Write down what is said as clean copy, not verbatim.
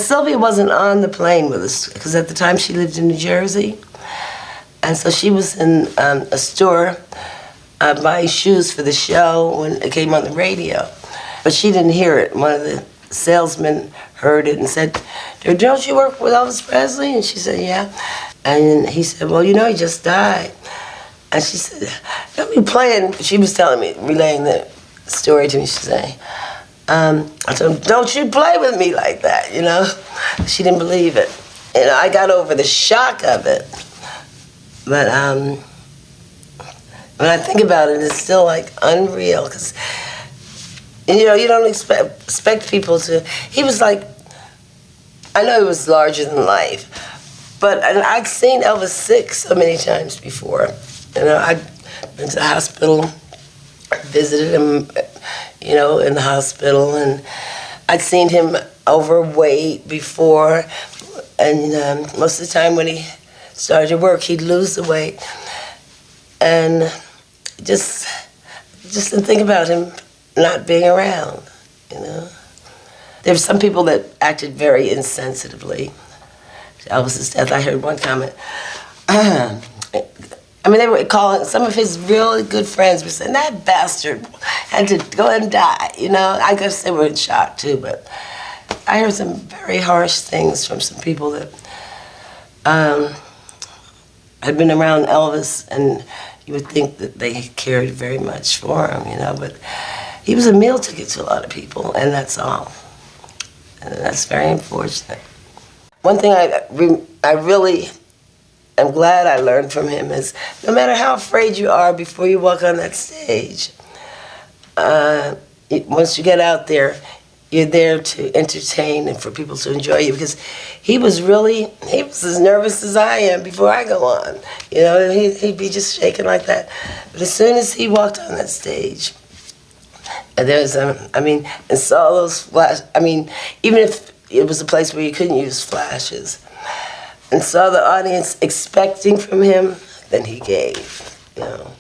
Sylvia wasn't on the plane with us because at the time she lived in New Jersey. And so she was in a store buying shoes for the show when it came on the radio. But she didn't hear it. One of the salesmen heard it and said, "Don't you work with Elvis Presley?" And she said, "Yeah." And he said, "Well, you know, he just died." And she said, "Don't be playing." She was telling me, relaying the story to me. She said, I told him, "Don't you play with me like that," you know? She didn't believe it. You know, I got over the shock of it. But when I think about it, it's still like unreal because, you know, you don't expect people to. He was like, I know he was larger than life, but I'd seen Elvis sick so many times before. You know, I'd been to the hospital, visited him, you know, in the hospital, and I'd seen him overweight before, and most of the time when he started to work, he'd lose the weight, and just to think about him not being around, you know. There were some people that acted very insensitively to Elvis's death. I heard one comment. I mean, they were calling, some of his really good friends were saying, "That bastard had to go and die," you know. I guess they were in shock too, but I heard some very harsh things from some people that had been around Elvis, and you would think that they cared very much for him, you know, but he was a meal ticket to a lot of people, and that's all. And that's very unfortunate. One thing I really am glad I learned from him is no matter how afraid you are before you walk on that stage, once you get out there, you're there to entertain and for people to enjoy you, because he was as nervous as I am before I go on. You know, he'd be just shaking like that. But as soon as he walked on that stage, and there's, and saw those flashes, even if it was a place where you couldn't use flashes, and saw the audience expecting from him, then he gave, you know.